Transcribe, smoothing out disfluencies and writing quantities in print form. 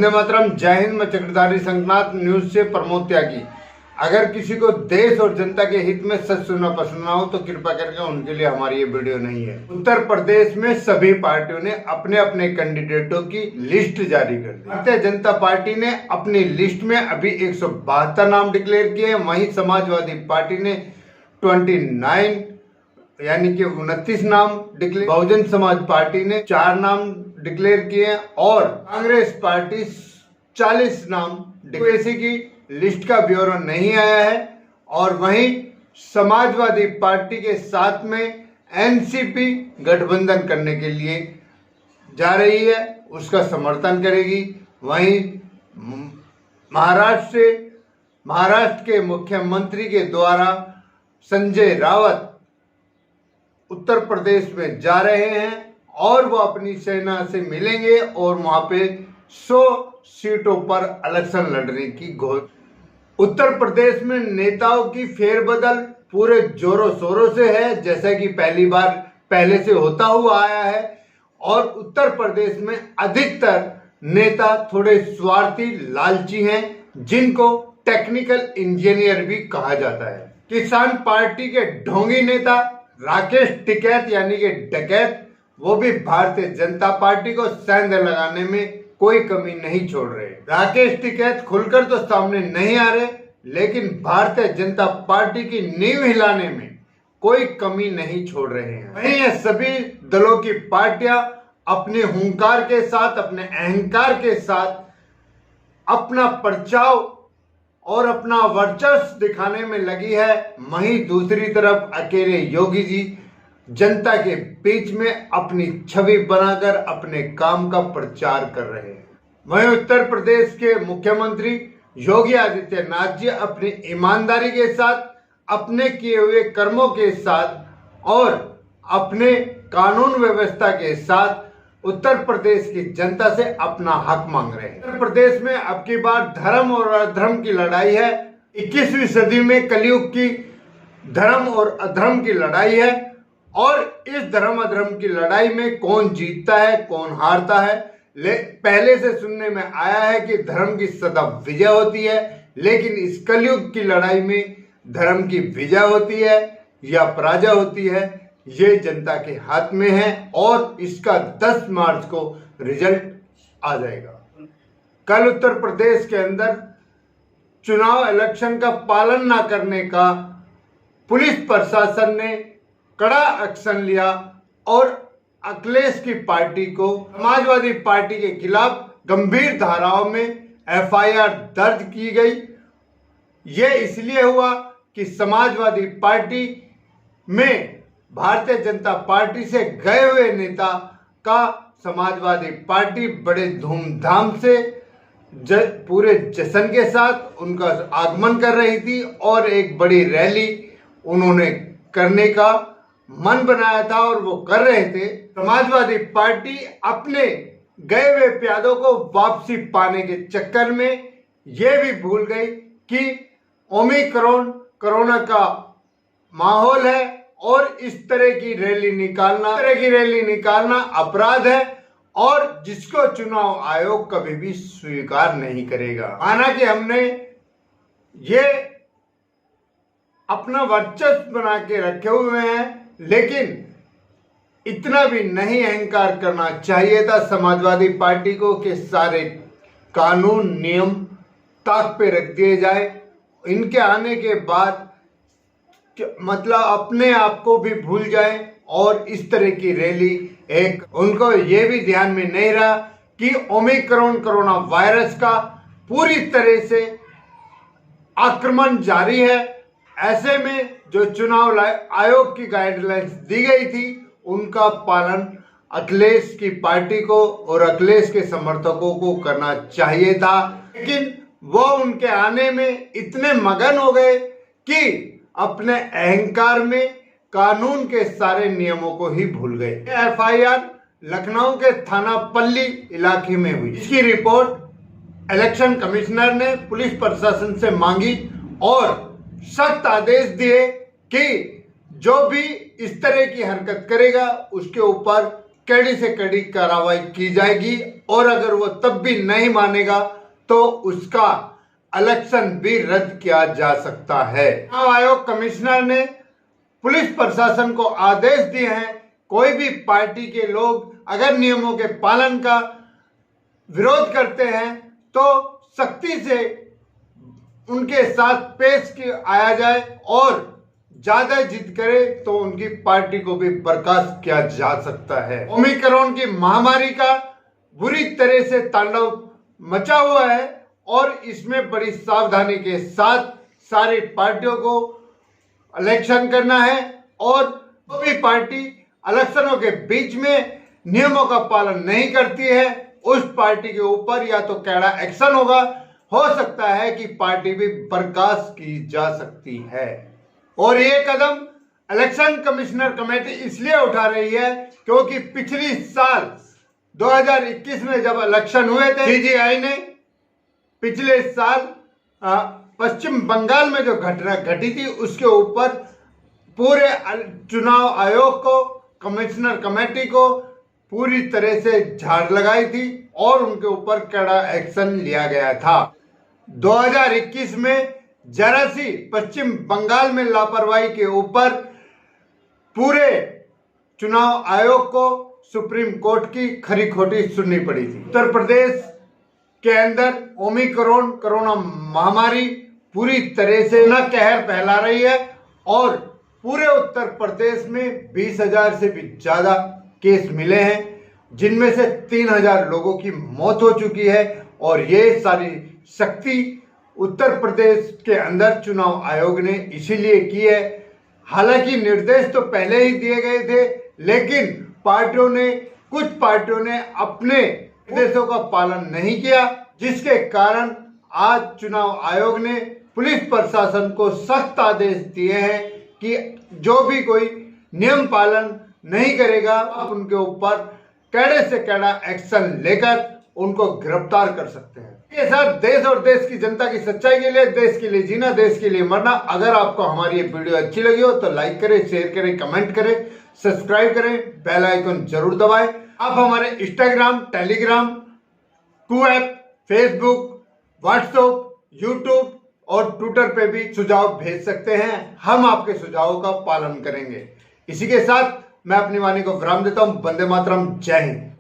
वंदे मातरम। जय हिंद। मैं चक्रधारी संघनाथ न्यूज से प्रमोद त्यागी। अगर किसी को देश और जनता के हित में सच सुनना पसंद ना हो तो कृपया करके उनके लिए हमारी ये वीडियो नहीं है। उत्तर प्रदेश में सभी पार्टियों ने अपने अपने कैंडिडेटों की लिस्ट जारी कर दी। भारतीय जनता पार्टी ने अपनी लिस्ट में अभी 172 नाम डिक्लेयर किए हैं। वहीं समाजवादी पार्टी ने 29 यानी कि 29 नाम डिक्लेयर, बहुजन समाज पार्टी ने 4 नाम डिक्लेयर किए और कांग्रेस पार्टी 40 नाम। ऐसी की लिस्ट का ब्यौरा नहीं आया है। और वहीं समाजवादी पार्टी के साथ में एनसीपी गठबंधन करने के लिए जा रही है, उसका समर्थन करेगी। वहीं महाराष्ट्र के मुख्यमंत्री के द्वारा संजय रावत उत्तर प्रदेश में जा रहे हैं और वो अपनी सेना से मिलेंगे और वहां पे 100 सीटों पर इलेक्शन लड़ने की घोषणा। उत्तर प्रदेश में नेताओं की फेरबदल पूरे जोरों शोरों से है, जैसा कि पहले से होता हुआ आया है। और उत्तर प्रदेश में अधिकतर नेता थोड़े स्वार्थी, लालची हैं, जिनको टेक्निकल इंजीनियर भी कहा जाता है। किसान पार्टी के ढोंगी नेता राकेश टिकैत यानी कि डकैत, वो भी भारतीय जनता पार्टी को सेंध लगाने में कोई कमी नहीं छोड़ रहे। राकेश टिकैत खुलकर तो सामने नहीं आ रहे, लेकिन भारतीय जनता पार्टी की नींव हिलाने में कोई कमी नहीं छोड़ रहे हैं। वहीं ये सभी दलों की पार्टियां अपने हुंकार के साथ, अपने अहंकार के साथ अपना परचाव और अपना वर्चस्व दिखाने में लगी है। वहीं दूसरी तरफ अकेले योगी जी जनता के बीच में अपनी छवि बनाकर अपने काम का प्रचार कर रहे हैं। वहीं उत्तर प्रदेश के मुख्यमंत्री योगी आदित्यनाथ जी अपनी ईमानदारी के साथ, अपने किए हुए कर्मों के साथ और अपने कानून व्यवस्था के साथ उत्तर प्रदेश की जनता से अपना हक मांग रहे हैं। उत्तर प्रदेश में अब की बार धर्म और अधर्म की लड़ाई है। 21वीं सदी में कलयुग की धर्म और अधर्म की लड़ाई है। और इस धर्म अधर्म की लड़ाई में कौन जीतता है, कौन हारता है, पहले से सुनने में आया है कि धर्म की सदा विजय होती है, लेकिन इस कलयुग की लड़ाई में धर्म की विजय होती है या पराजय होती है, ये जनता के हाथ में है। और इसका 10 मार्च को रिजल्ट आ जाएगा। कल उत्तर प्रदेश के अंदर चुनाव इलेक्शन का पालन ना करने का पुलिस प्रशासन ने कड़ा एक्शन लिया और अखिलेश की पार्टी को, समाजवादी पार्टी के खिलाफ गंभीर धाराओं में एफआईआर दर्ज की गई। यह इसलिए हुआ कि समाजवादी पार्टी में भारतीय जनता पार्टी से गए हुए नेता का समाजवादी पार्टी बड़े धूमधाम से पूरे जश्न के साथ उनका आगमन कर रही थी और एक बड़ी रैली उन्होंने करने का मन बनाया था और वो कर रहे थे। समाजवादी पार्टी अपने गए हुए प्यादों को वापसी पाने के चक्कर में यह भी भूल गई कि ओमिक्रॉन कोरोना का माहौल है और इस तरह की रैली निकालना अपराध है और जिसको चुनाव आयोग कभी भी स्वीकार नहीं करेगा। माना कि हमने ये अपना वर्चस्व बना के रखे हुए हैं, लेकिन इतना भी नहीं अहंकार करना चाहिए था समाजवादी पार्टी को कि सारे कानून नियम ताक पे रख दिए जाए। इनके आने के बाद मतलब अपने आप को भी भूल जाए और इस तरह की रैली उनको ये भी ध्यान में नहीं रहा कि ओमिक्रॉन कोरोना वायरस का पूरी तरह से आक्रमण जारी है। ऐसे में जो चुनाव आयोग की गाइडलाइंस दी गई थी उनका पालन अखिलेश की पार्टी को और अखिलेश के समर्थकों को करना चाहिए था, लेकिन वो उनके आने में इतने मगन हो गए कि अपने अहंकार में कानून के सारे नियमों को ही भूल गए। एफआईआर लखनऊ के थाना पल्ली इलाके में हुई। इसकी रिपोर्ट इलेक्शन कमिश्नर ने पुलिस प्रशासन से मांगी और सख्त आदेश दिए कि जो भी इस तरह की हरकत करेगा उसके ऊपर कड़ी से कड़ी कार्रवाई की जाएगी और अगर वो तब भी नहीं मानेगा तो उसका इलेक्शन भी रद्द किया जा सकता है। चुनाव आयोग कमिश्नर ने पुलिस प्रशासन को आदेश दिए हैं, कोई भी पार्टी के लोग अगर नियमों के पालन का विरोध करते हैं तो सख्ती से उनके साथ पेश आया जाए और ज्यादा जिद करे तो उनकी पार्टी को भी बर्खास्त किया जा सकता है। ओमिक्रॉन की महामारी का बुरी तरह से तांडव मचा हुआ है और इसमें बड़ी सावधानी के साथ सारी पार्टियों को इलेक्शन करना है और जो भी पार्टी इलेक्शनों के बीच में नियमों का पालन नहीं करती है उस पार्टी के ऊपर या तो कड़ा एक्शन होगा, हो सकता है कि पार्टी भी बर्खास्त की जा सकती है। और ये कदम इलेक्शन कमिश्नर कमेटी इसलिए उठा रही है क्योंकि पिछली साल 2021 में जब इलेक्शन हुए थे, सीजीआई ने पिछले साल पश्चिम बंगाल में जो घटना घटी थी उसके ऊपर पूरे चुनाव आयोग को, कमिश्नर कमेटी को पूरी तरह से झाड़ लगाई थी और उनके ऊपर कड़ा एक्शन लिया गया था। 2021 में जरा सी पश्चिम बंगाल में लापरवाही के ऊपर पूरे चुनाव आयोग को सुप्रीम कोर्ट की खरी खोटी सुननी पड़ी थी। उत्तर प्रदेश के अंदर ओमिक्रॉन कोरोना महामारी पूरी तरह से न कहर फैला रही है और पूरे उत्तर प्रदेश में 20,000 से भी ज्यादा केस मिले हैं, जिनमें से 3,000 लोगों की मौत हो चुकी है। और ये सारी सख्ती उत्तर प्रदेश के अंदर चुनाव आयोग ने इसीलिए की है। हालांकि निर्देश तो पहले ही दिए गए थे, लेकिन कुछ पार्टियों ने अपने निर्देशों का पालन नहीं किया, जिसके कारण आज चुनाव आयोग ने पुलिस प्रशासन को सख्त आदेश दिए हैं कि जो भी कोई नियम पालन नहीं करेगा आप उनके ऊपर कड़े से कड़ा एक्शन लेकर उनको गिरफ्तार कर सकते हैं। इसके साथ देश और देश की जनता की सच्चाई के लिए, देश के लिए जीना, देश के लिए मरना। अगर आपको हमारी ये वीडियो अच्छी लगी हो तो लाइक करें, शेयर करें, कमेंट करें, सब्सक्राइब करें, बेल आइकन जरूर दबाएं। आप हमारे इंस्टाग्राम, टेलीग्राम, टू ऐप, फेसबुक, व्हाट्सएप, यूट्यूब और ट्विटर पे भी सुझाव भेज सकते हैं। हम आपके सुझावों का पालन करेंगे। इसी के साथ मैं अपनी वाणी को विराम देता हूं। वंदे मातरम, जय हिंद।